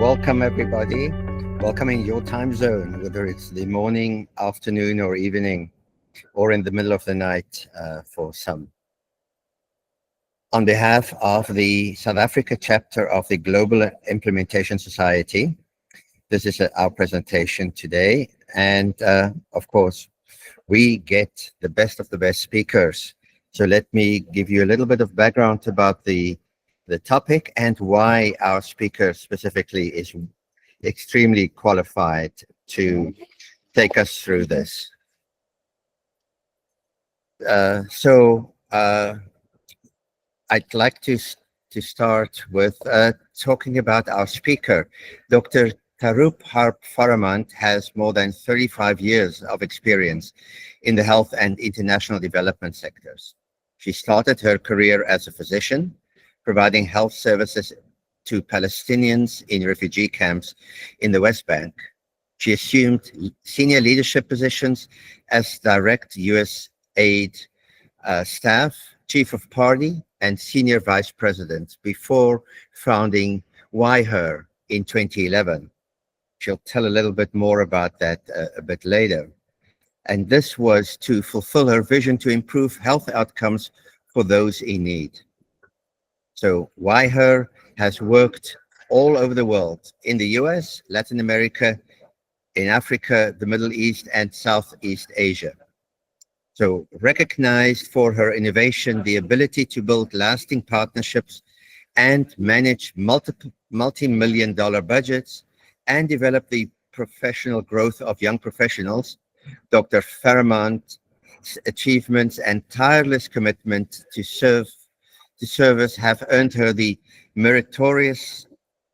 welcome everybody. Welcome in your time zone, whether it's the morning, afternoon, or evening, or in the middle of the night for some. On behalf of the South Africa chapter of the Global Implementation Society, this is our presentation today. And of course, we get the best of the best speakers. So let me give you a little bit of background about the topic and why our speaker specifically is extremely qualified to take us through this. I'd like to start with talking about our speaker. Dr. Taroub Harb Faramand has more than 35 years of experience in the health and international development sectors. She started her career as a physician, providing health services to Palestinians in refugee camps in the West Bank. She assumed senior leadership positions as direct U.S. aid staff, chief of party, and senior vice president before founding iDARE in 2011. She'll tell a little bit more about that a bit later. And this was to fulfill her vision to improve health outcomes for those in need. So iDARE has worked all over the world, in the US, Latin America, in Africa, the Middle East, and Southeast Asia. So recognized for her innovation, the ability to build lasting partnerships and manage multi-million-dollar budgets and develop the professional growth of young professionals, Dr. Faramand's achievements and tireless commitment to service have earned her the Meritorious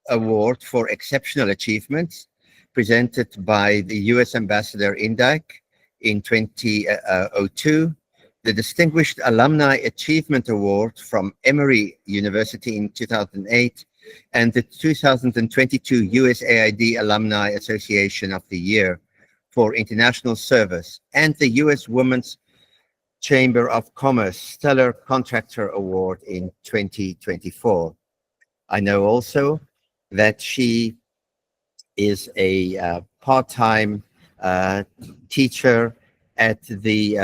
Award for Exceptional Achievements, presented by the U.S. Ambassador iDARE in 2002, the Distinguished Alumni Achievement Award from Emory University in 2008, and the 2022 USAID Alumni Association of the Year for International Service, and the U.S. Women's Chamber of Commerce Stellar Contractor Award in 2024. I know also that she is a part-time teacher at the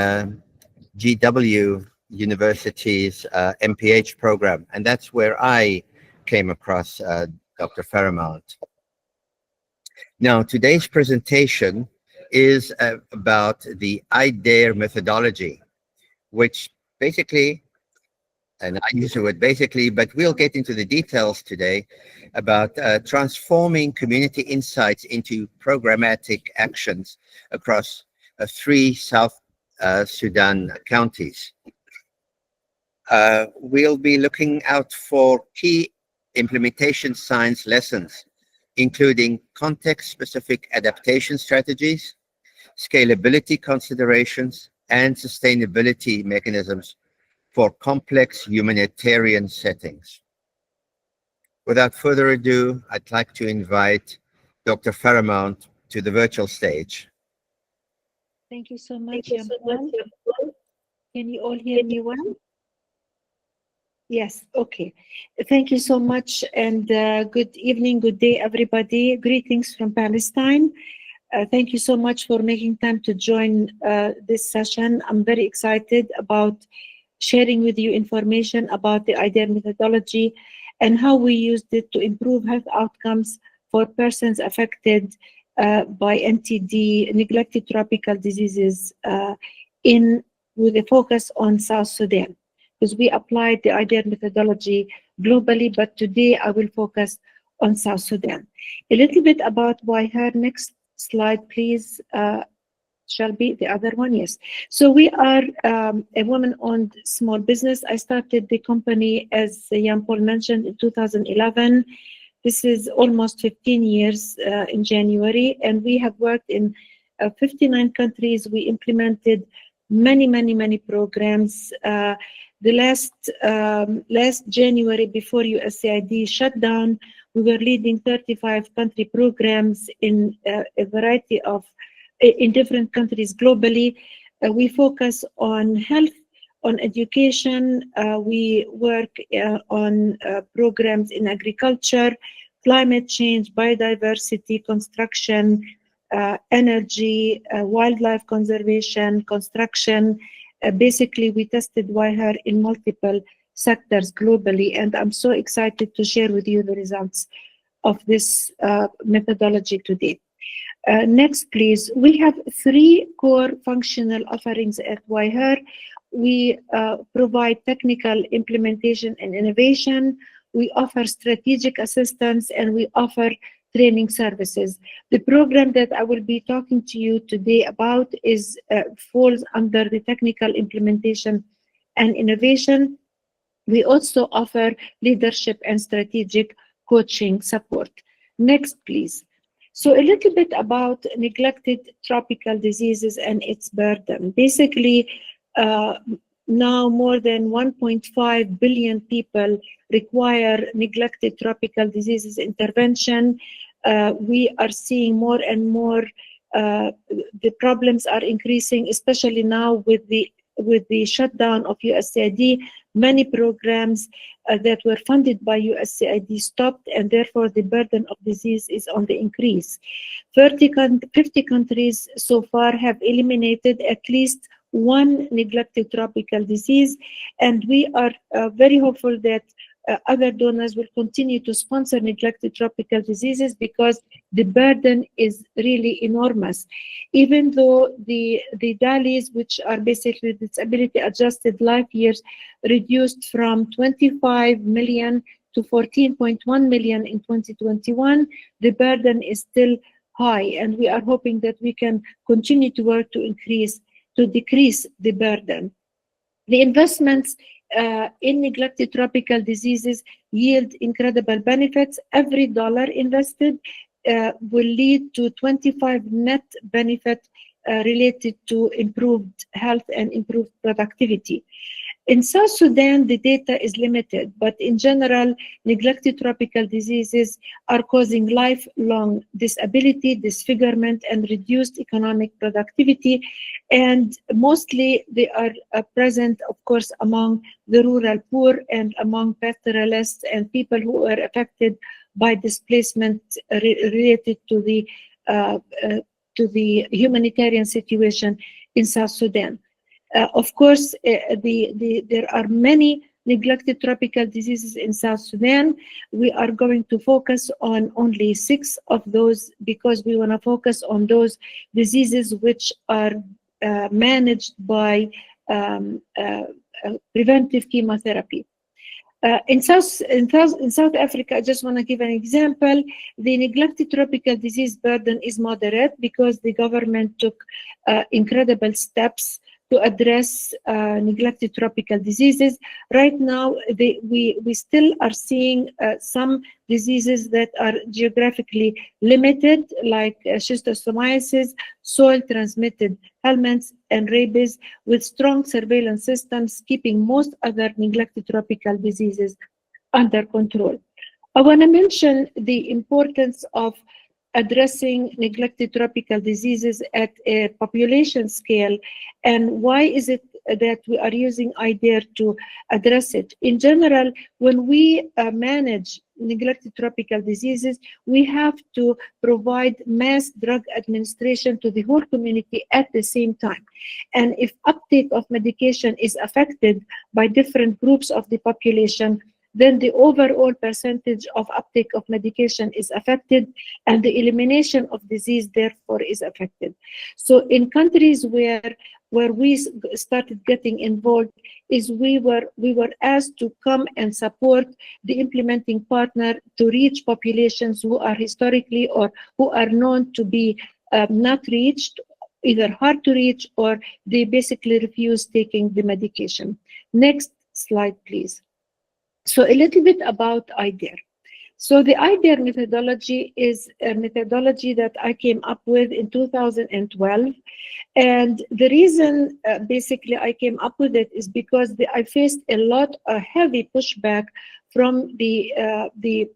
GW University's MPH program, and that's where I came across Dr. Faramand. Now, today's presentation is about the iDARE methodology, which basically, and I use the word basically, but we'll get into the details today about transforming community insights into programmatic actions across 3 South Sudan counties. We'll be looking out for key implementation science lessons, including context-specific adaptation strategies, scalability considerations, and sustainability mechanisms for complex humanitarian settings. Without further ado, I'd like to invite Dr. Faramand to the virtual stage. Thank you so much. Can you all hear me well? Yes, okay. Thank you so much, and good evening, good day, everybody. Greetings from Palestine. Thank you so much for making time to join this session. I'm very excited about sharing with you information about the iDARE methodology and how we used it to improve health outcomes for persons affected by NTD, neglected tropical diseases, with a focus on South Sudan, because we applied the iDARE methodology globally, but today I will focus on South Sudan. A little bit about iDARE. Next slide, please. Shall be the other one? Yes. So we are a woman-owned small business. I started the company, as Jan Paul mentioned, in 2011. This is almost 15 years in January, and we have worked in 59 countries. We implemented many programs. The last January, before USAID shut down, we were leading 35 country programs in a variety of in different countries globally. We focus on health, on education. We work on programs in agriculture, climate change, biodiversity, construction, energy, wildlife conservation, construction. Basically, we tested iDARE in multiple sectors globally, and I'm so excited to share with you the results of this methodology today. Next, please. We have 3 core functional offerings at iDARE. We provide technical implementation and innovation. We offer strategic assistance, and we offer training services. The program that I will be talking to you today about is falls under the technical implementation and innovation. We also offer leadership and strategic coaching support. Next, please. So a little bit about neglected tropical diseases and its burden. Basically, now more than 1.5 billion people require neglected tropical diseases intervention. We are seeing more and more, the problems are increasing, especially now with the shutdown of USAID. Many programs that were funded by USAID stopped, and therefore the burden of disease is on the increase. 50 countries so far have eliminated at least one neglected tropical disease, and we are very hopeful that other donors will continue to sponsor neglected tropical diseases because the burden is really enormous. Even though the DALYs, which are basically disability adjusted life years, reduced from 25 million to 14.1 million in 2021, the burden is still high, and we are hoping that we can continue to work to decrease the burden. The investments in neglected tropical diseases yield incredible benefits. Every dollar invested will lead to 25 net benefit related to improved health and improved productivity. In South Sudan, the data is limited, but in general, neglected tropical diseases are causing lifelong disability, disfigurement, and reduced economic productivity. And mostly they are present, of course, among the rural poor and among pastoralists and people who are affected by displacement related to the humanitarian situation in South Sudan. Of course, there are many neglected tropical diseases in South Sudan. We are going to focus on only 6 of those because we want to focus on those diseases which are managed by preventive chemotherapy. In South Africa, I just want to give an example. The neglected tropical disease burden is moderate because the government took incredible steps to address neglected tropical diseases. Right now, we still are seeing some diseases that are geographically limited, like schistosomiasis, soil-transmitted helminths, and rabies, with strong surveillance systems keeping most other neglected tropical diseases under control. I want to mention the importance of addressing neglected tropical diseases at a population scale, and why is it that we are using iDARE to address it. In general, when we manage neglected tropical diseases, we have to provide mass drug administration to the whole community at the same time. And if uptake of medication is affected by different groups of the population, then the overall percentage of uptake of medication is affected, and the elimination of disease therefore is affected. So in countries where we started getting involved is we were asked to come and support the implementing partner to reach populations who are historically or who are known to be not reached, either hard to reach, or they basically refuse taking the medication. Next slide, please. So a little bit about iDARE. So the iDARE methodology is a methodology that I came up with in 2012. And the reason basically I came up with it is because I faced a heavy pushback from the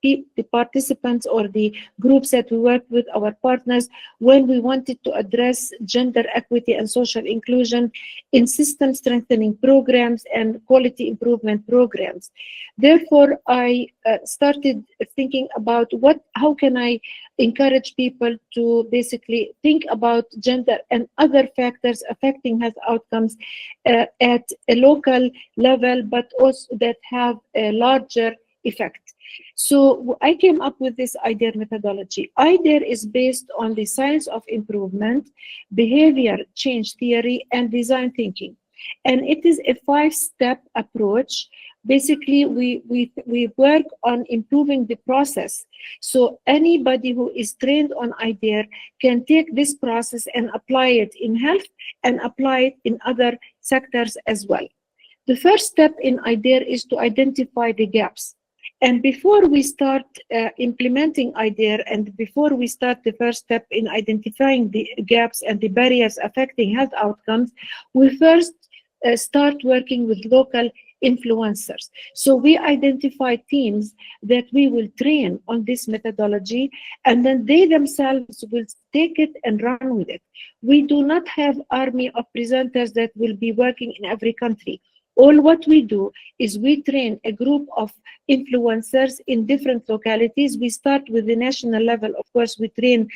the participants or the groups that we work with, our partners, when we wanted to address gender equity and social inclusion in system strengthening programs and quality improvement programs. Therefore, I started thinking about how can I encourage people to basically think about gender and other factors affecting health outcomes at a local level, but also that have a larger effect. So I came up with this iDARE methodology. iDARE is based on the science of improvement, behavior change theory, and design thinking. And it is a 5-step approach. Basically, we work on improving the process. So anybody who is trained on iDARE can take this process and apply it in health and apply it in other sectors as well. The first step in iDARE is to identify the gaps. And before we start implementing iDARE, and before we start the first step in identifying the gaps and the barriers affecting health outcomes, we first start working with local influencers. So we identify teams that we will train on this methodology, and then they themselves will take it and run with it. We do not have army of presenters that will be working in every country. All what we do is we train a group of influencers in different localities. We start with the national level. Of course, we train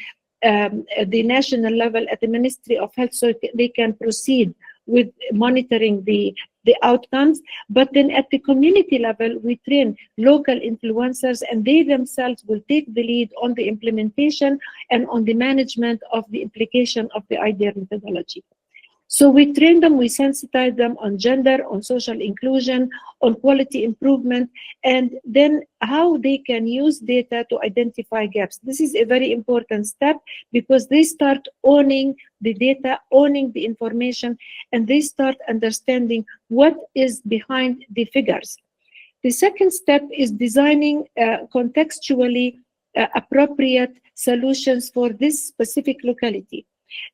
the national level at the Ministry of Health so they can proceed with monitoring the outcomes. But then at the community level, we train local influencers, and they themselves will take the lead on the implementation and on the management of the implication of the iDARE methodology. So we train them, we sensitize them on gender, on social inclusion, on quality improvement, and then how they can use data to identify gaps. This is a very important step because they start owning the data, owning the information, and they start understanding what is behind the figures. The second step is designing contextually appropriate solutions for this specific locality.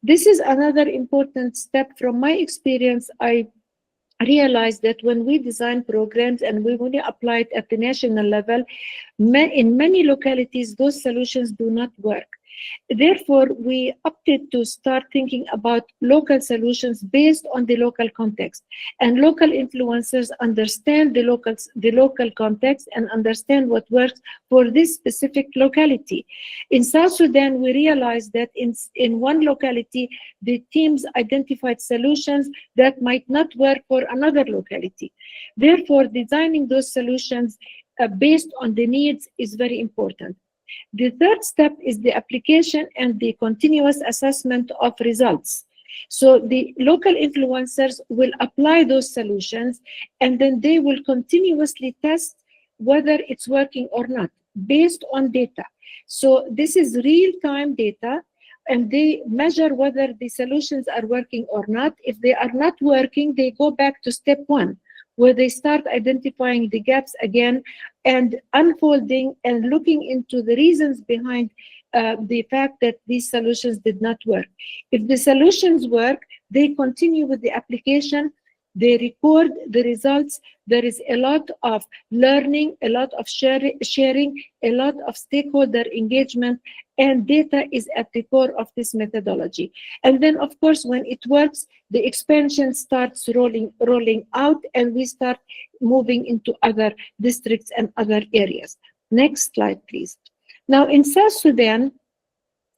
This is another important step. From my experience, I realized that when we design programs and we want to apply it at the national level, in many localities, those solutions do not work. Therefore, we opted to start thinking about local solutions based on the local context. And local influencers understand the local context and understand what works for this specific locality. In South Sudan, we realized that in one locality, the teams identified solutions that might not work for another locality. Therefore, designing those solutions based on the needs is very important. The third step is the application and the continuous assessment of results. So the local influencers will apply those solutions, and then they will continuously test whether it's working or not based on data. So this is real-time data, and they measure whether the solutions are working or not. If they are not working, they go back to step 1, where they start identifying the gaps again and unfolding and looking into the reasons behind the fact that these solutions did not work. If the solutions work, they continue with the application, they record the results. There is a lot of learning, a lot of sharing, a lot of stakeholder engagement, and data is at the core of this methodology. And then, of course, when it works, the expansion starts rolling out, and we start moving into other districts and other areas. Next slide, please. Now, in South Sudan,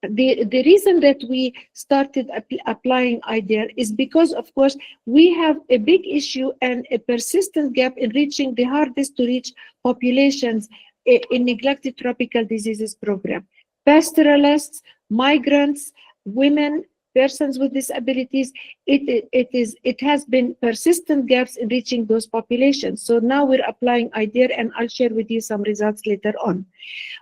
the reason that we started applying iDARE is because, of course, we have a big issue and a persistent gap in reaching the hardest to reach populations in neglected tropical diseases program. Pastoralists, migrants, women, persons with disabilities, it has been persistent gaps in reaching those populations. So now we're applying iDARE, and I'll share with you some results later on.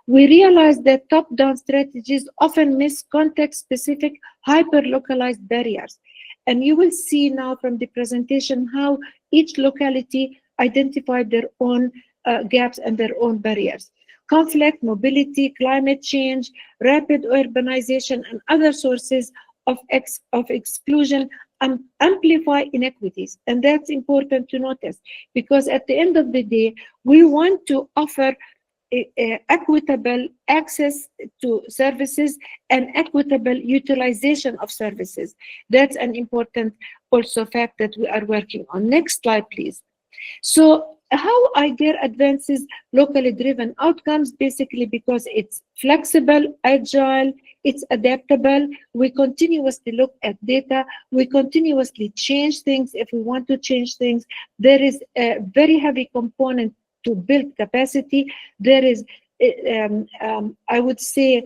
We realize that top-down strategies often miss context-specific, hyper-localized barriers. And you will see now from the presentation how each locality identified their own gaps and their own barriers. Conflict, mobility, climate change, rapid urbanization, and other sources of exclusion amplify inequities. And that's important to notice, because at the end of the day, we want to offer equitable access to services and equitable utilization of services. That's an important also fact that we are working on. Next slide, please. So how iDARE advances locally driven outcomes? Basically because it's flexible, agile, it's adaptable. We continuously look at data. We continuously change things if we want to change things. There is a very heavy component to build capacity. There is, I would say,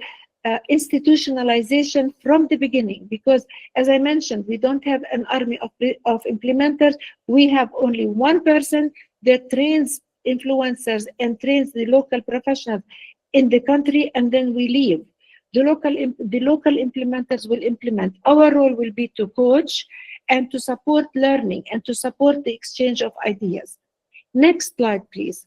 institutionalization from the beginning, because as I mentioned, we don't have an army of implementers. We have only one person that trains influencers and trains the local professionals in the country, and then we leave. The local implementers will implement. Our role will be to coach and to support learning and to support the exchange of ideas. Next slide, please.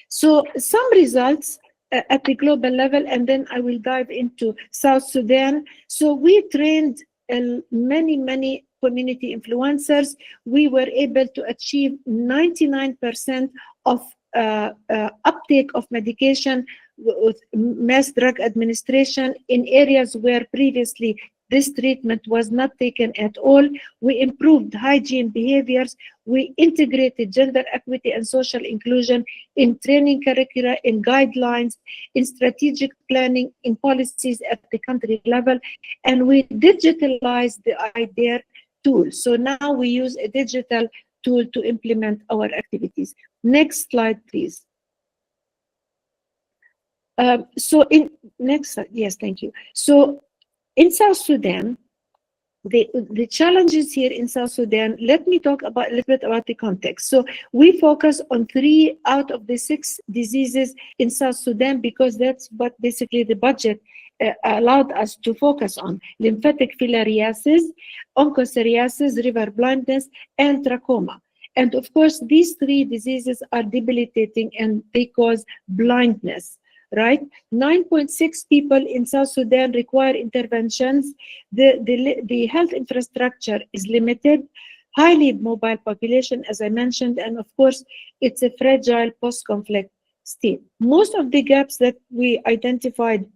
So some results at the global level, and then I will dive into South Sudan. So we trained many community influencers. We were able to achieve 99% of uptake of medication with mass drug administration in areas where previously this treatment was not taken at all. We improved hygiene behaviors. We integrated gender equity and social inclusion in training curricula, in guidelines, in strategic planning, in policies at the country level, and we digitalized the iDARE tool. So now we use a digital tool to implement our activities. Next slide, please. Next slide, yes, thank you. So in South Sudan, the challenges here in South Sudan, let me talk about a little bit about the context. So we focus on 3 out of the 6 diseases in South Sudan because that's what basically the budget allowed us to focus on: lymphatic filariasis, onchocerciasis, river blindness, and trachoma. And of course, these 3 diseases are debilitating and they cause blindness. Right, 9.6 people in South Sudan require interventions. The health infrastructure is limited, highly mobile population, as I mentioned, and of course, it's a fragile post-conflict state. Most of the gaps that we identified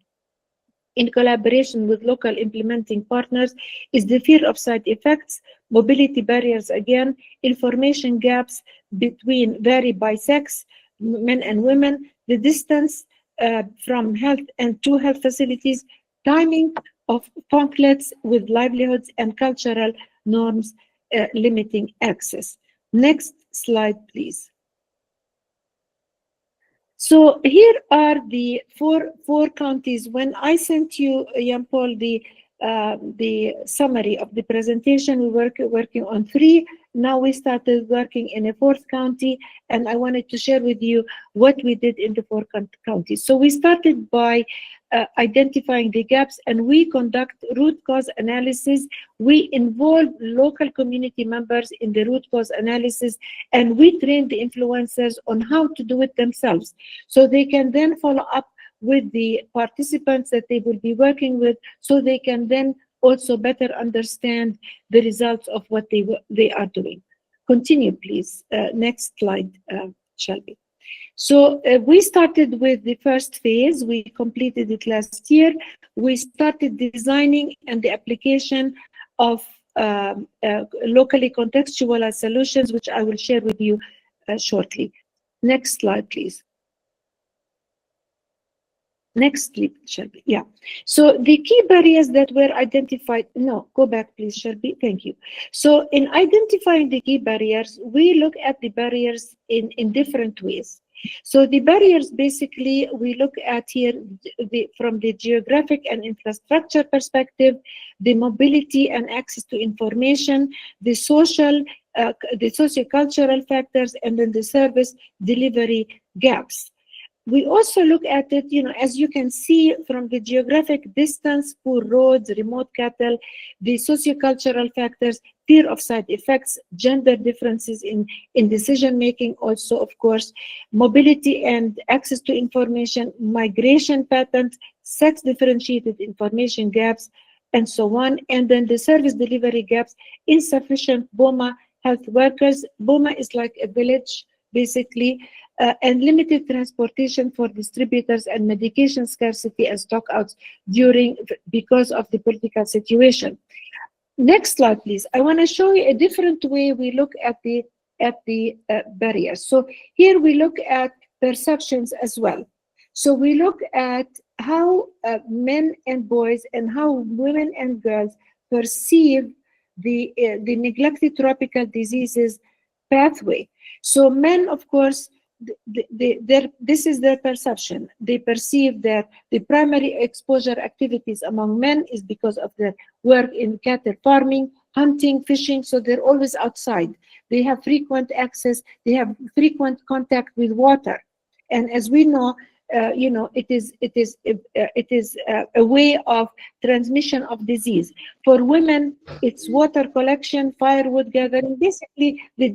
in collaboration with local implementing partners is the fear of side effects, mobility barriers again, information gaps vary by sex, men and women, the distance from health and to health facilities, timing of conflicts with livelihoods, and cultural norms limiting access. Next slide, please. So here are the four counties. When I sent you, Jan-Paul, the summary of the presentation, we were working on 3. Now we started working in a 4th county, and I wanted to share with you what we did in the 4 counties. So we started by identifying the gaps, and we conduct root cause analysis. We involve local community members in the root cause analysis, and we train the influencers on how to do it themselves, so they can then follow up with the participants that they will be working with, so they can then also better understand the results of what they are doing. Continue, please. Next slide, Shelby. So we started with the first phase. We completed it last year. We started designing and the application of locally contextual solutions, which I will share with you shortly. Next slide, please. Next slide, Shelby. Yeah. So the key barriers that were identified. No, go back, please, Shelby. Thank you. So in identifying the key barriers, we look at the barriers in different ways. So the barriers, basically, we look at here from the geographic and infrastructure perspective, the mobility and access to information, the social, the sociocultural factors, and then the service delivery gaps. We also look at it, as you can see from the geographic distance, poor roads, remote cattle, the sociocultural factors, fear of side effects, gender differences in decision-making, also, of course, mobility and access to information, migration patterns, sex-differentiated information gaps, and so on. And then the service delivery gaps, insufficient BOMA health workers. BOMA is like a village, basically, and limited transportation for distributors and medication scarcity and stockouts because of the political situation. Next slide, please. I want to show you a different way we look at the barriers. So here we look at perceptions as well. So we look at how men and boys and how women and girls perceive the neglected tropical diseases pathway. So men, of course, this is their perception. They perceive that the primary exposure activities among men is because of their work in cattle farming, hunting, fishing, so they're always outside. They have frequent access, they have frequent contact with water. And as we know, it is a way of transmission of disease. For women, it's water collection, firewood gathering, basically the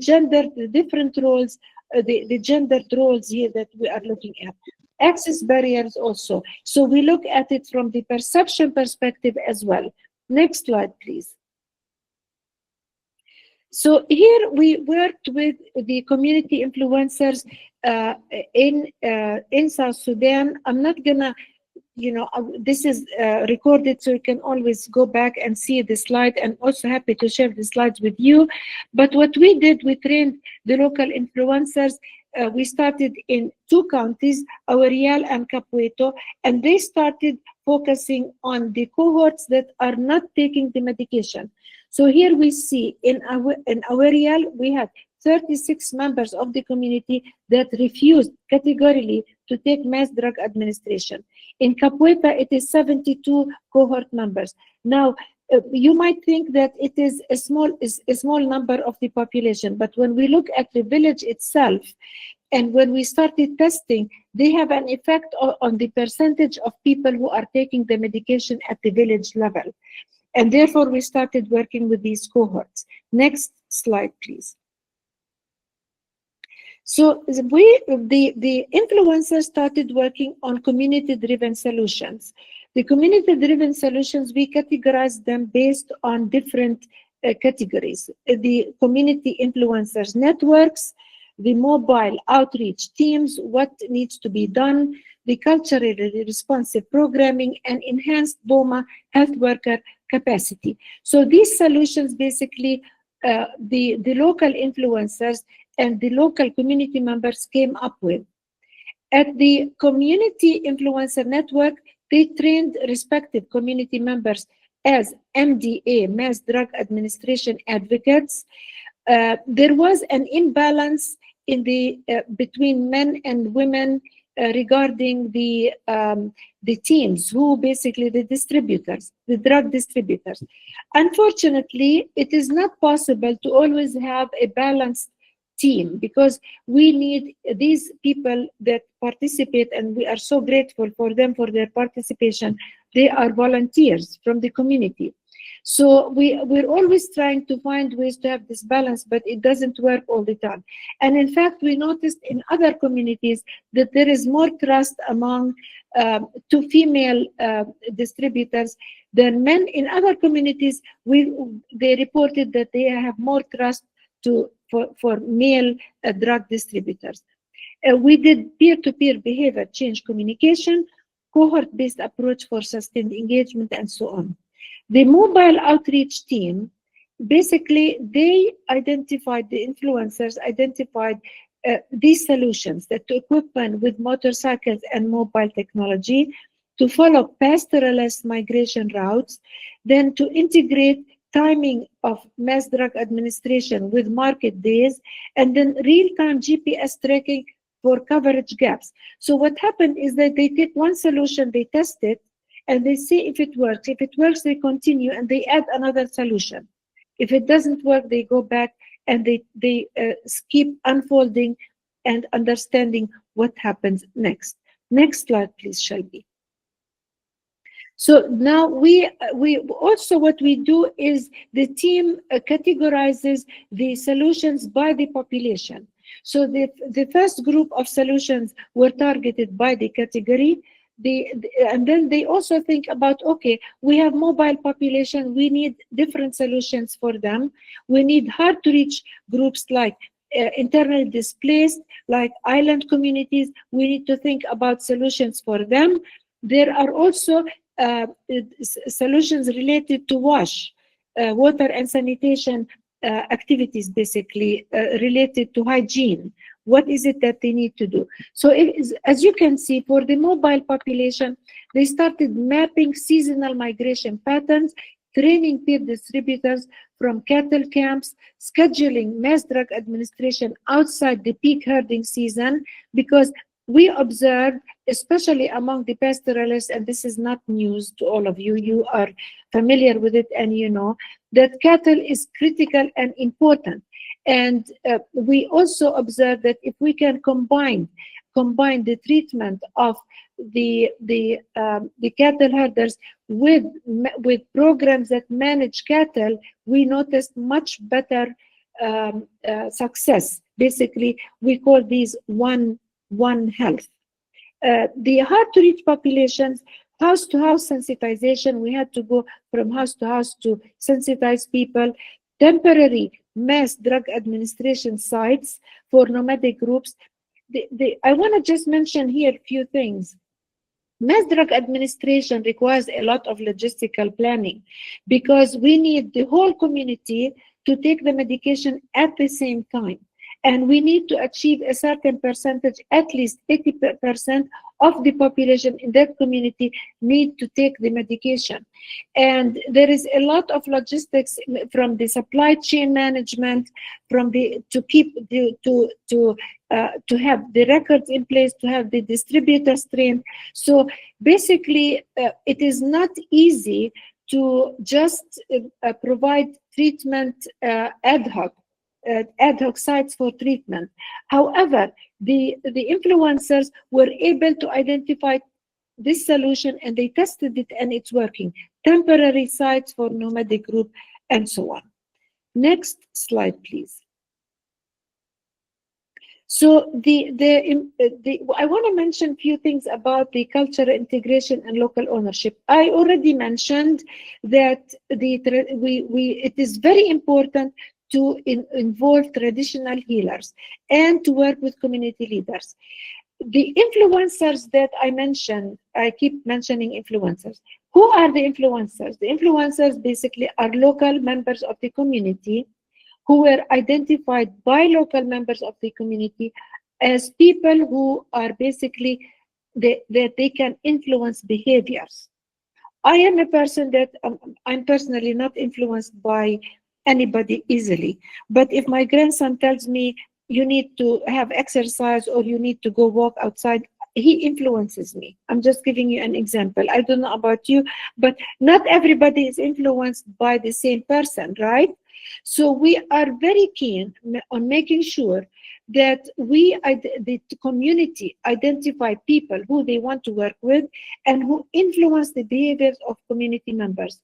different roles, the gendered roles here that we are looking at. Access barriers also. So we look at it from the perception perspective as well. Next slide, please. So here we worked with the community influencers in South Sudan. I'm not gonna, this is recorded, so you can always go back and see the slide, and also happy to share the slides with you. But what we did, we trained the local influencers. We started in 2 counties, Aurial and Capueto, and they started focusing on the cohorts that are not taking the medication. So here we see in Aurial, we had 36 members of the community that refused categorically to take mass drug administration. In Capueta, it is 72 cohort members. Now, you might think that it is a small number of the population, but when we look at the village itself, and when we started testing, they have an effect on the percentage of people who are taking the medication at the village level. And therefore, we started working with these cohorts. Next slide, please. So the influencers started working on community-driven solutions. The community-driven solutions, we categorize them based on different categories. The community influencers networks, the mobile outreach teams, what needs to be done, the culturally responsive programming, and enhanced BOMA health worker capacity. So these solutions basically, the local influencers and the local community members came up with. At the community influencer network, they trained respective community members as MDA, mass drug administration advocates. There was an imbalance in the between men and women regarding the teams, who basically the distributors, the drug distributors. Unfortunately, it is not possible to always have a balanced team, because we need these people that participate, and we are so grateful for them for their participation. They are volunteers from the community. So we're always trying to find ways to have this balance, but it doesn't work all the time. And in fact, we noticed in other communities that there is more trust among 2 female distributors than men. In other communities, they reported that they have more trust for male drug distributors. We did peer-to-peer behavior change communication, cohort-based approach for sustained engagement, and so on. The mobile outreach team, basically, they identified, the influencers identified these solutions, that to equip men with motorcycles and mobile technology, to follow pastoralist migration routes, then to integrate timing of mass drug administration with market days, and then real-time GPS tracking for coverage gaps. So what happened is that they take one solution, they test it, and they see if it works. If it works, they continue and they add another solution. If it doesn't work, they go back and they keep unfolding and understanding what happens next. Next slide, please, Shelby. So now we also, what we do is the team categorizes the solutions by the population. So the first group of solutions were targeted by the category. And then they also think about, okay, we have mobile population, we need different solutions for them. We need hard to reach groups like internally displaced, like island communities. We need to think about solutions for them. There are also solutions related to water and sanitation activities, basically related to hygiene. What is it that they need to do? So as you can see, for the mobile population, they started mapping seasonal migration patterns, training peer distributors from cattle camps, scheduling mass drug administration outside the peak herding season, because we observed, especially among the pastoralists, and this is not news to all of you, you are familiar with it and you know, that cattle is critical and important. And we also observe that if we can combine the treatment of the cattle herders with programs that manage cattle, we noticed much better success. Basically, we call these one health. The hard to reach populations, house to house sensitization, we had to go from house to house to sensitize people. Temporary mass drug administration sites for nomadic groups. I want to just mention here a few things. Mass drug administration requires a lot of logistical planning, because we need the whole community to take the medication at the same time. And we need to achieve a certain percentage, at least 80% of the population in that community need to take the medication. And there is a lot of logistics from the supply chain management, to have the records in place, to have the distributors trained. So basically, it is not easy to just provide treatment ad hoc sites for treatment. However, the influencers were able to identify this solution, and they tested it and it's working. Temporary sites for nomadic group and so on. Next slide, please. So I want to mention a few things about the cultural integration and local ownership. I already mentioned that it is very important to involve traditional healers and to work with community leaders. The influencers that I mentioned, I keep mentioning influencers. Who are the influencers? The influencers basically are local members of the community who were identified by local members of the community as people who are basically, that they can influence behaviors. I am a person that I'm personally not influenced by anybody easily. But if my grandson tells me you need to have exercise or you need to go walk outside, he influences me. I'm just giving you an example. I don't know about you, but not everybody is influenced by the same person, right? So we are very keen on making sure that the community identify people who they want to work with and who influence the behaviors of community members.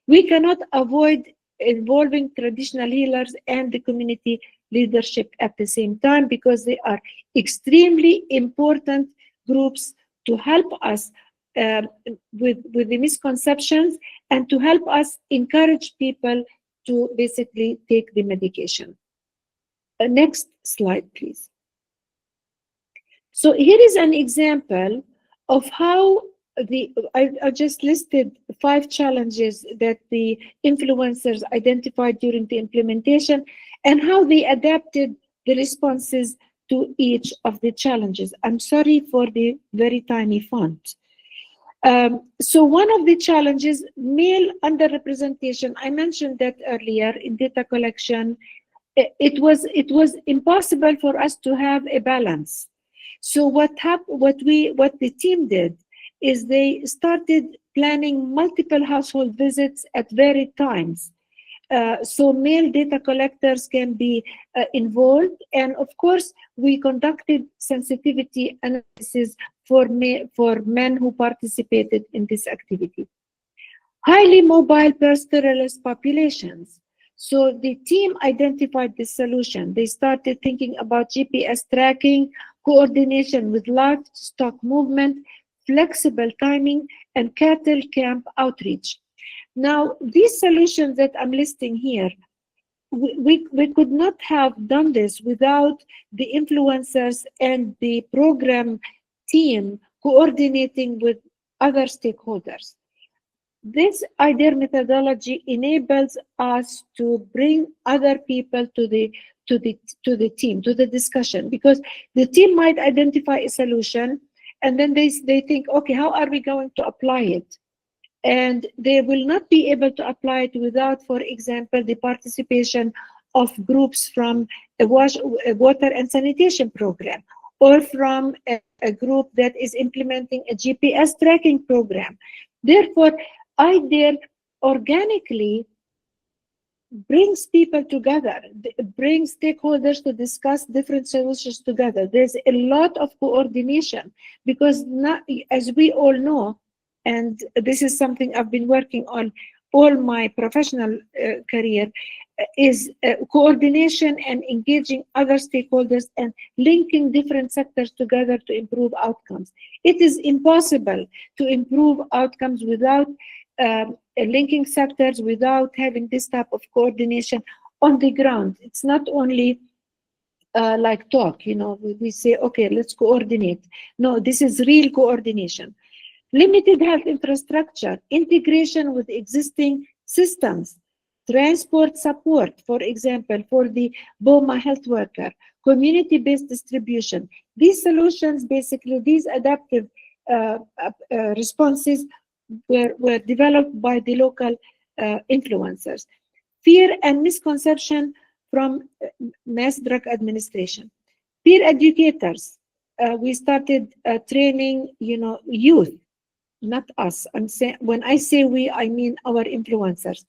We cannot avoid involving traditional healers and the community leadership at the same time, because they are extremely important groups to help us with the misconceptions and to help us encourage people to basically take the medication. Next slide, please. So here is an example of how I just listed 5 challenges that the influencers identified during the implementation and how they adapted the responses to each of the challenges. I'm sorry for the very tiny font. So one of the challenges, male underrepresentation, I mentioned that earlier in data collection. It was impossible for us to have a balance. So what the team did is they started planning multiple household visits at varied times. So male data collectors can be involved, and of course we conducted sensitivity analysis for men who participated in this activity. Highly mobile pastoralist populations. So the team identified this solution. They started thinking about GPS tracking, coordination with livestock movement, flexible timing, and cattle camp outreach. Now, these solutions that I'm listing here, we could not have done this without the influencers and the program team coordinating with other stakeholders. This iDARE methodology enables us to bring other people to the team, to the discussion, because the team might identify a solution and then they think, okay, how are we going to apply it? And they will not be able to apply it without, for example, the participation of groups from a water and sanitation program, or from a group that is implementing a GPS tracking program. Therefore, iDARE organically brings people together, brings stakeholders to discuss different solutions together. There's a lot of coordination because, not, as we all know, and this is something I've been working on all my professional career, is coordination and engaging other stakeholders and linking different sectors together to improve outcomes. It is impossible to improve outcomes without linking sectors, without having this type of coordination on the ground. It's not only like talk, you know, we say, okay, let's coordinate. No, this is real coordination. Limited health infrastructure, integration with existing systems, transport support, for example, for the BOMA health worker, community-based distribution. These solutions, basically, these adaptive responses were developed by the local influencers. Fear and misconception from mass drug administration. Peer educators. We started training, you know, youth, not us. When I say we, I mean our influencers.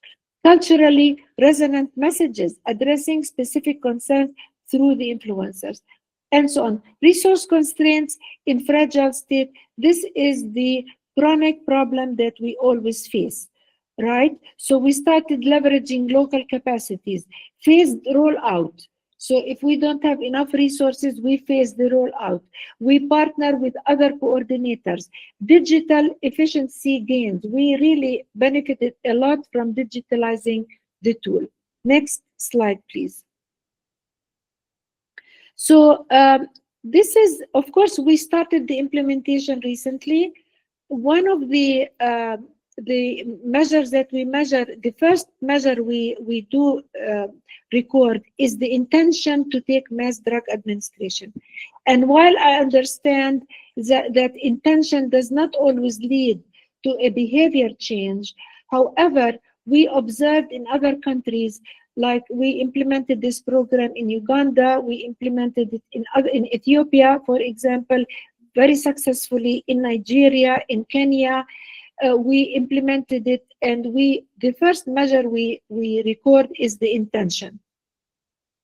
Culturally resonant messages addressing specific concerns through the influencers, and so on. Resource constraints in fragile state. This is the chronic problem that we always face, right? So we started leveraging local capacities, phased rollout. So if we don't have enough resources, we phase the rollout. We partner with other coordinators. Digital efficiency gains. We really benefited a lot from digitalizing the tool. Next slide, please. So this is, of course, we started the implementation recently. One of the measures that we measure, the first measure we do record is the intention to take mass drug administration. And while I understand that intention does not always lead to a behavior change, however, we observed in other countries, like we implemented this program in Uganda, we implemented it in Ethiopia, for example, very successfully, in Nigeria, in Kenya. We implemented it, and the first measure we record is the intention.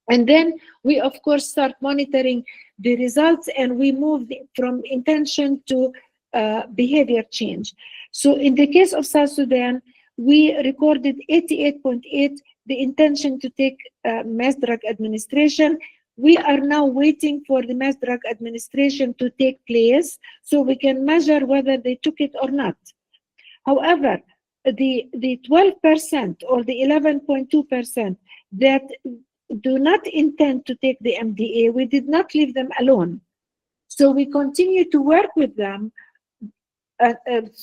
And then we, of course, start monitoring the results, and we move from intention to behavior change. So in the case of South Sudan, we recorded 88.8, the intention to take mass drug administration. We are now waiting for the mass drug administration to take place so we can measure whether they took it or not. However, the 12% or the 11.2% that do not intend to take the MDA, we did not leave them alone. So we continue to work with them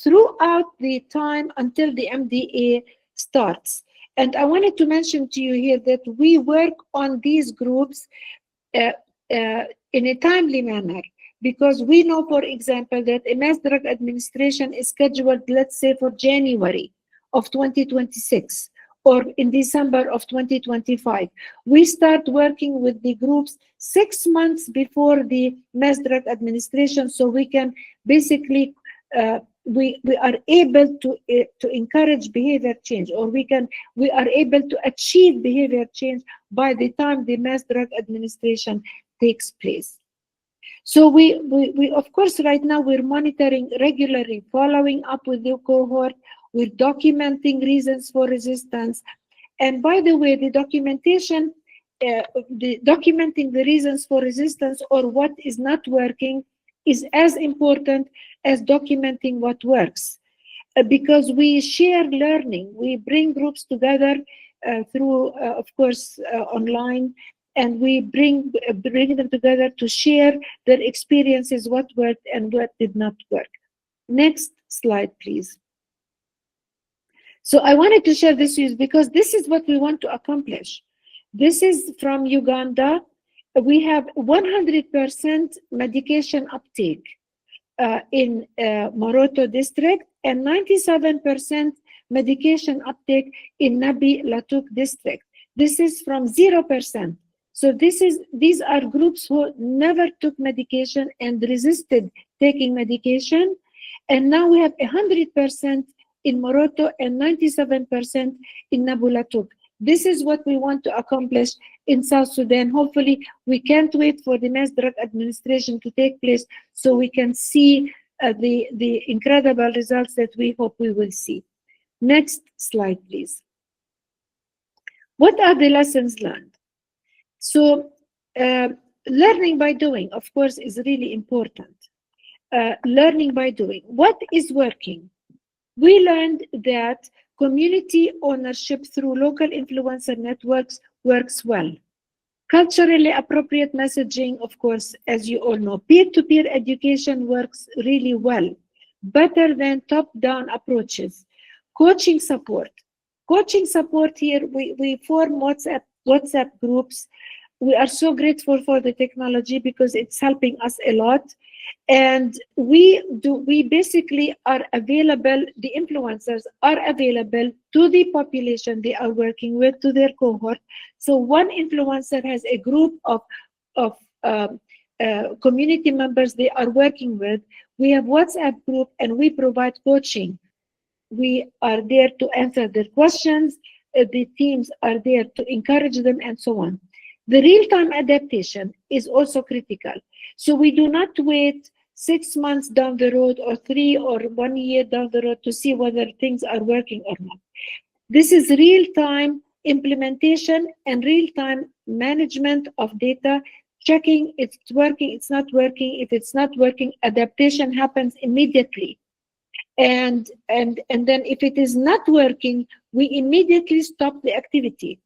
throughout the time until the MDA starts. And I wanted to mention to you here that we work on these groups in a timely manner, because we know, for example, that a mass drug administration is scheduled, let's say, for January of 2026 or in December of 2025. We start working with the groups 6 months before the mass drug administration, so we can basically we are able to encourage behavior change, or we are able to achieve behavior change by the time the mass drug administration takes place. So we of course, right now we're monitoring regularly, following up with the cohort, we're documenting reasons for resistance. And by the way, the documentation, documenting the reasons for resistance or what is not working is as important as documenting what works. Because we share learning, we bring groups together through, of course, online, and we bring them together to share their experiences, what worked and what did not work. Next slide, please. So I wanted to share this with you because this is what we want to accomplish. This is from Uganda. We have 100% medication uptake in Moroto district and 97% medication uptake in Nabi Latuk district. This is from 0%. So these are groups who never took medication and resisted taking medication. And now we have 100% in Moroto and 97% in Nabi Latuk. This is what we want to accomplish in South Sudan. Hopefully, we can't wait for the mass drug administration to take place so we can see the incredible results that we hope we will see. Next slide, please. What are the lessons learned? So, learning by doing, of course, is really important. Learning by doing. What is working? We learned that community ownership through local influencer networks works well. Culturally appropriate messaging, of course, as you all know. Peer-to-peer education works really well, better than top-down approaches. Coaching support. Coaching support here, we form WhatsApp groups. We are so grateful for the technology because it's helping us a lot. And we basically are available, the influencers are available to the population they are working with, to their cohort. So one influencer has a group of community members they are working with. We have WhatsApp group and we provide coaching. We are there to answer their questions. The teams are there to encourage them and so on. The real-time adaptation is also critical. So we do not wait 6 months down the road or 3 or 1 year down the road to see whether things are working or not. This is real-time implementation and real-time management of data, checking it's working, it's not working. If it's not working, adaptation happens immediately. And then if it is not working, we immediately stop the activity.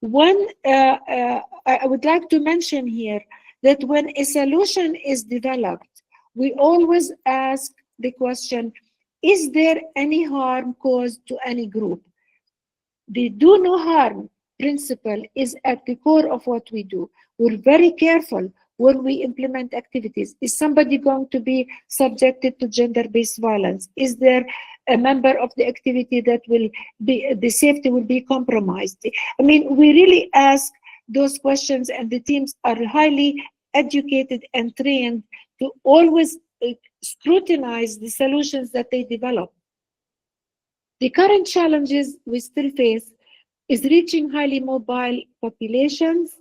I would like to mention here that when a solution is developed, we always ask the question, is there any harm caused to any group? The do no harm principle is at the core of what we do. We're very careful when we implement activities. Is somebody going to be subjected to gender-based violence? Is there a member of the activity that will be, the safety will be compromised? I mean, we really ask those questions, and the teams are highly educated and trained to always scrutinize the solutions that they develop. The current challenges we still face is reaching highly mobile populations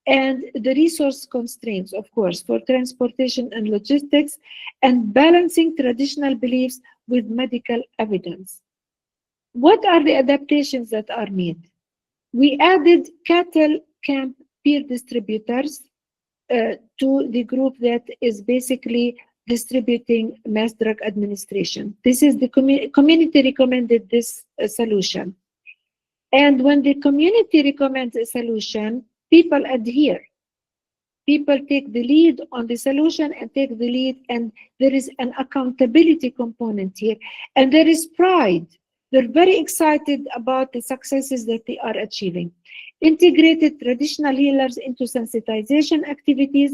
and the resource constraints, of course, for transportation and logistics, and balancing traditional beliefs with medical evidence. What are the adaptations that are made? We added cattle camp peer distributors to the group that is basically distributing mass drug administration. This is the community recommended this solution. And when the community recommends a solution, people adhere. People take the lead on the solution and take the lead, and there is an accountability component here. And there is pride. They're very excited about the successes that they are achieving. Integrated traditional healers into sensitization activities,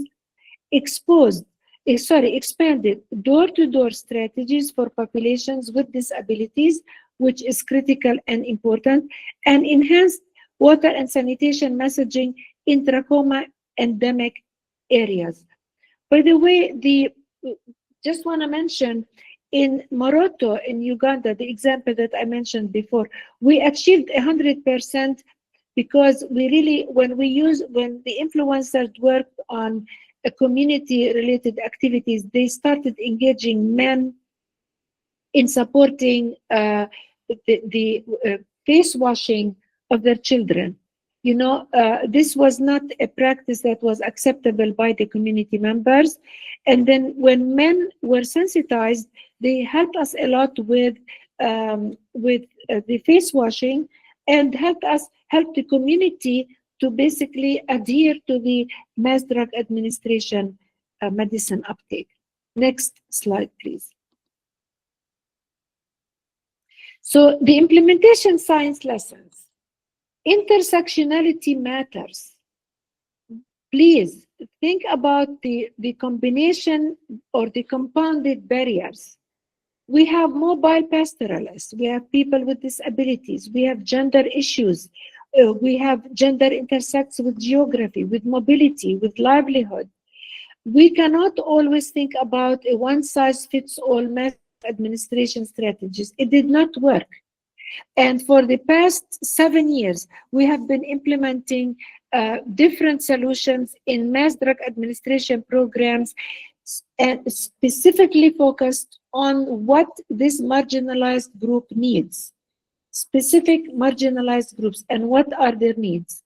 expanded door-to-door strategies for populations with disabilities, which is critical and important, and enhanced water and sanitation messaging in trachoma endemic areas. By the way, just want to mention, in Moroto, in Uganda, the example that I mentioned before, we achieved 100% because we really, when the influencers worked on community-related activities, they started engaging men in supporting the face washing of their children. You know, this was not a practice that was acceptable by the community members. And then when men were sensitized, they helped us a lot with the face washing. and help the community to basically adhere to the Mass Drug Administration medicine uptake. Next slide, please. So the implementation science lessons. Intersectionality matters. Please think about the combination or the compounded barriers. We have mobile pastoralists, we have people with disabilities, we have gender issues, we have gender intersects with geography, with mobility, with livelihood. We cannot always think about a one-size-fits-all mass administration strategies. It did not work. And for the past 7 years, we have been implementing different solutions in mass drug administration programs, and specifically focused on what this marginalized group needs. Specific marginalized groups and what are their needs.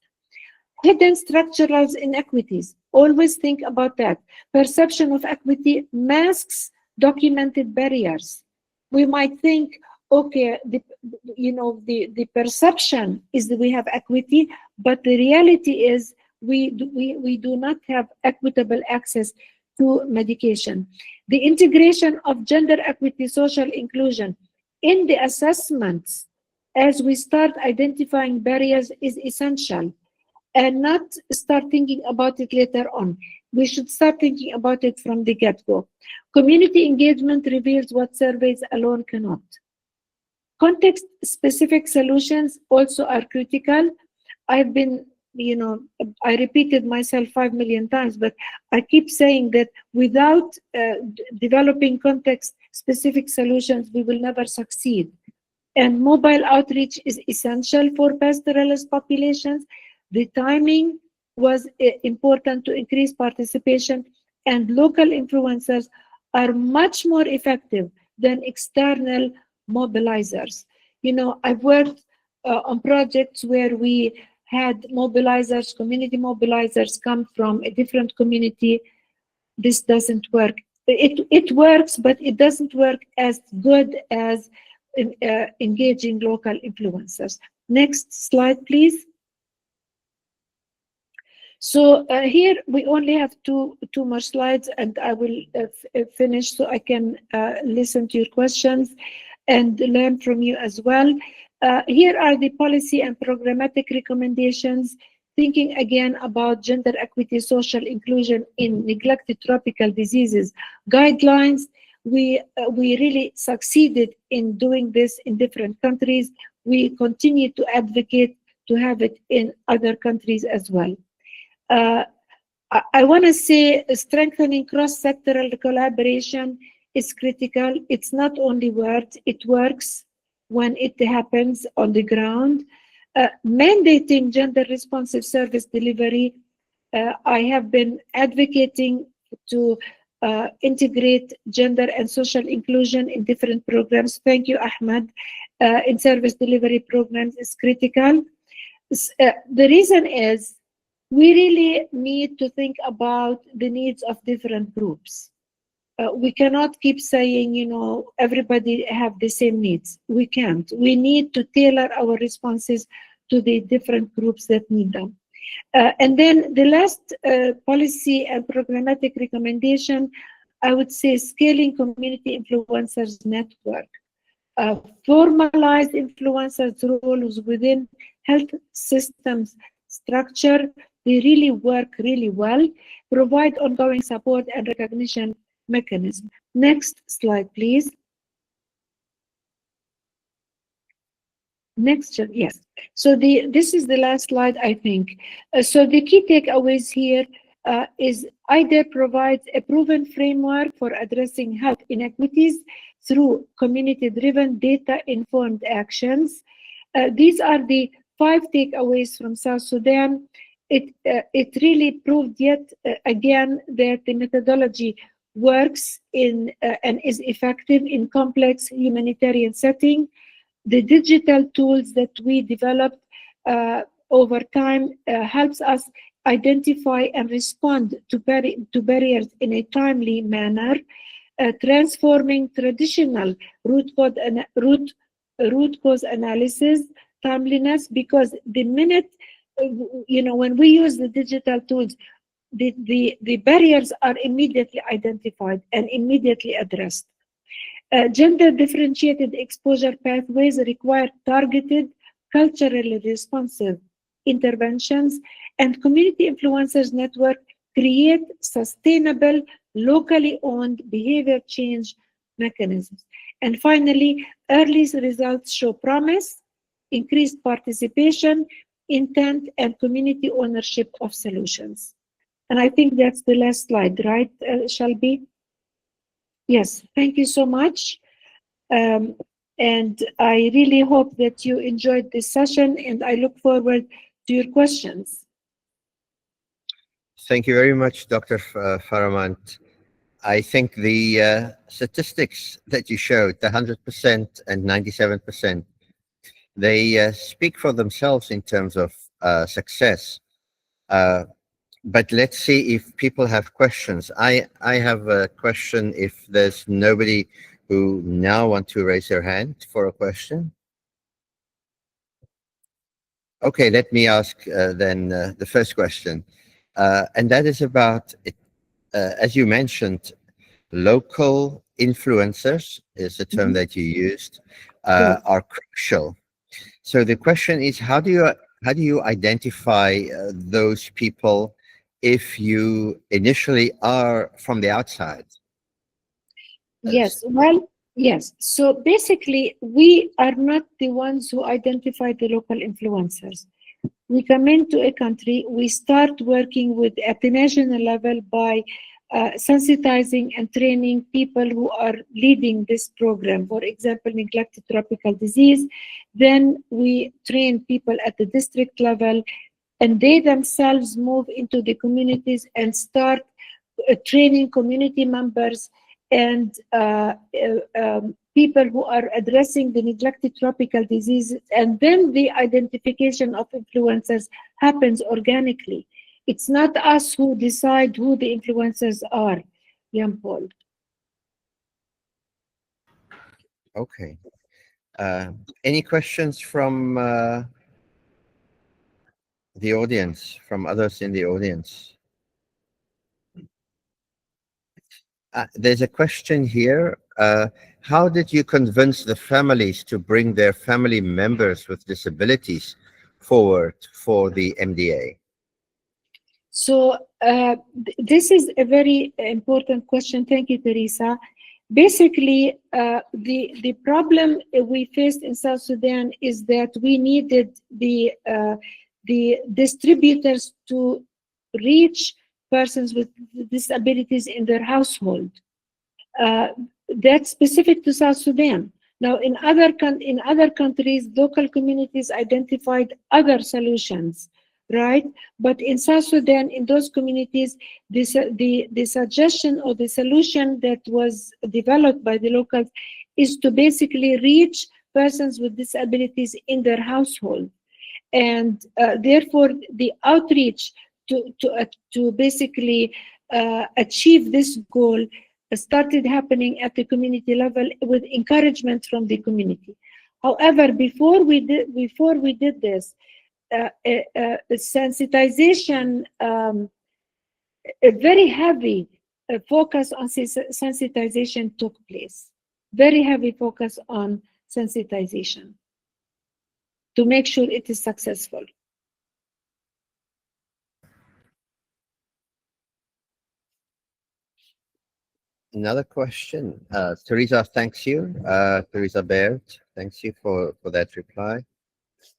Hidden structural inequities. Always think about that. Perception of equity masks documented barriers. We might think, okay, the perception is that we have equity, but the reality is we do not have equitable access to medication. The integration of gender equity, social inclusion in the assessments as we start identifying barriers is essential, and not start thinking about it later on. We should start thinking about it from the get-go. Community engagement reveals what surveys alone cannot. Context-specific solutions also are critical. I've been, I repeated myself 5 million times, but I keep saying that without developing context-specific solutions, we will never succeed. And mobile outreach is essential for pastoralist populations. The timing was important to increase participation, and local influencers are much more effective than external mobilizers. I've worked on projects where we had mobilizers, community mobilizers come from a different community. This doesn't work. It works, but it doesn't work as good as engaging local influencers. Next slide, please. So here we only have two more slides, and I will finish so I can listen to your questions and learn from you as well. Here are the policy and programmatic recommendations, thinking again about gender equity, social inclusion in neglected tropical diseases. Guidelines, we really succeeded in doing this in different countries. We continue to advocate to have it in other countries as well. I want to say strengthening cross-sectoral collaboration is critical. It's not only words, it works when it happens on the ground. Mandating gender-responsive service delivery. I have been advocating to integrate gender and social inclusion in different programs. Thank you, Ahmed. In service delivery programs is critical. The reason is we really need to think about the needs of different groups. We cannot keep saying, everybody have the same needs. We can't. We need to tailor our responses to the different groups that need them. And then the last policy and programmatic recommendation, I would say scaling community influencers network. Formalized influencers roles within health systems structure, they really work really well, provide ongoing support and recognition mechanism. Next slide, please. Next, yes. So this is the last slide, I think. So the key takeaways here is iDARE provides a proven framework for addressing health inequities through community-driven, data-informed actions. These are the 5 takeaways from South Sudan. It really proved yet again that the methodology works in and is effective in complex humanitarian setting. The digital tools that we developed over time helps us identify and respond to barriers in a timely manner, transforming traditional root cause analysis, timeliness, because the minute, when we use the digital tools, the barriers are immediately identified and immediately addressed. Gender differentiated exposure pathways require targeted, culturally responsive interventions, and community influencers network create sustainable, locally owned behavior change mechanisms. And finally, early results show promise, increased participation, intent, and community ownership of solutions. And I think that's the last slide, right, Shelby? Yes, thank you so much. Um, and I really hope that you enjoyed this session, and I look forward to your questions. Thank you very much, Dr. Faramand. I think the statistics that you showed, the 100% and 97%, they speak for themselves in terms of success. But let's see if people have questions. I have a question if there's nobody who now want to raise their hand for a question. Okay, let me ask then the first question. And that is about, as you mentioned, local influencers is the term that you used, are crucial. So the question is, how do you identify those people if you initially are from the outside? Yes, well, yes. So basically, we are not the ones who identify the local influencers. We come into a country, we start working with at the national level by sensitizing and training people who are leading this program. For example, neglected tropical disease. Then we train people at the district level, and they themselves move into the communities and start training community members and people who are addressing the neglected tropical diseases. And then the identification of influencers happens organically. It's not us who decide who the influencers are, Jan Paul. Okay. Any questions from the audience, from others in the audience? There's a question here. How did you convince the families to bring their family members with disabilities forward for the MDA? So this is a very important question. Thank you, Teresa. Basically, the problem we faced in South Sudan is that we needed the distributors to reach persons with disabilities in their household. That's specific to South Sudan. Now, in other countries, local communities identified other solutions, right? But in South Sudan, in those communities, the suggestion or the solution that was developed by the locals is to basically reach persons with disabilities in their household. And therefore, the outreach to basically achieve this goal started happening at the community level with encouragement from the community. However, before we did this, sensitization, a very heavy focus on sensitization took place. Very heavy focus on sensitization to make sure it is successful. Another question. Teresa thanks you. Teresa Baird thanks you for that reply.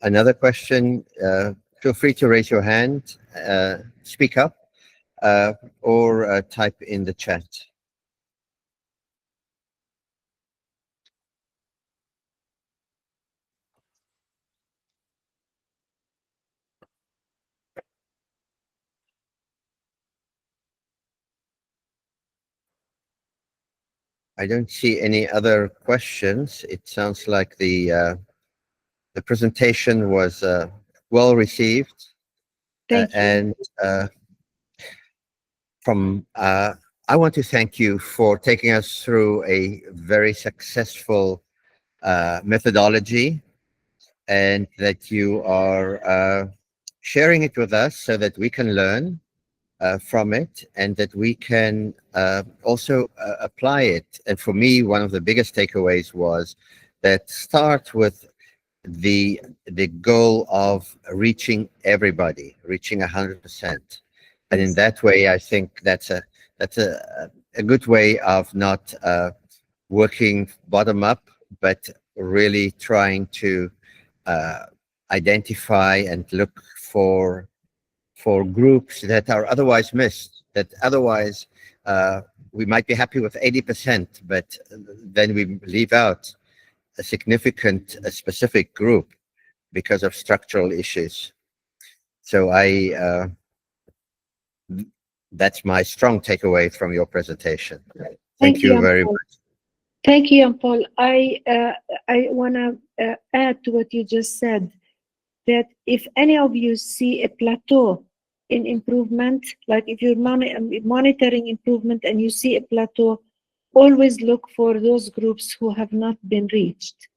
Another question. Feel free to raise your hand, speak up, or type in the chat. I don't see any other questions. It sounds like the presentation was well received. Thank you. And I want to thank you for taking us through a very successful methodology and that you are sharing it with us so that we can learn from it, and that we can also apply it. And for me, one of the biggest takeaways was that start with the goal of reaching everybody, reaching 100%. And in Yes. that way, I think that's a good way of not working bottom up, but really trying to uh, identify and look for groups that are otherwise missed, that otherwise we might be happy with 80%, but then we leave out a significant, a specific group because of structural issues. So that's my strong takeaway from your presentation. Thank you very Paul. much. Thank you, Paul. I want to add to what you just said, that if any of you see a plateau in improvement, like if you're monitoring improvement and you see a plateau, always look for those groups who have not been reached.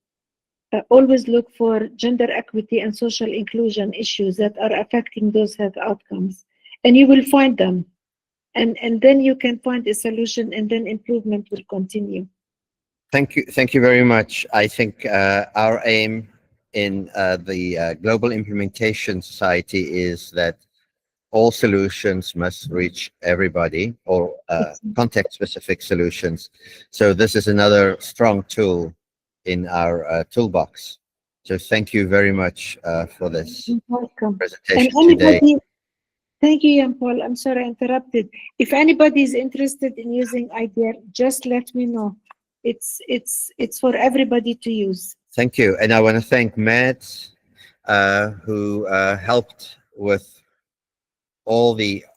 Always look for gender equity and social inclusion issues that are affecting those health outcomes, and you will find them. And then you can find a solution, and then improvement will continue. Thank you very much. I think our aim in the Global Implementation Society is that all solutions must reach everybody, or context-specific solutions. So this is another strong tool in our toolbox. So thank you very much for this You're welcome. presentation And today. anybody, thank you, Jan Paul. I'm sorry I interrupted. If anybody is interested in using iDARE, just let me know. It's for everybody to use. Thank you. And I want to thank Matt, who helped with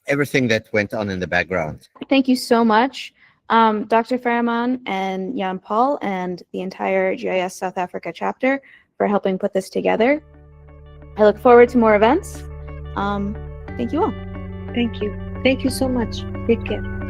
everything that went on in the background. Thank you so much, Dr. Faramand and Jan Paul and the entire GIS South Africa chapter for helping put this together. I look forward to more events. Thank you all. Thank you. Thank you so much. Take care.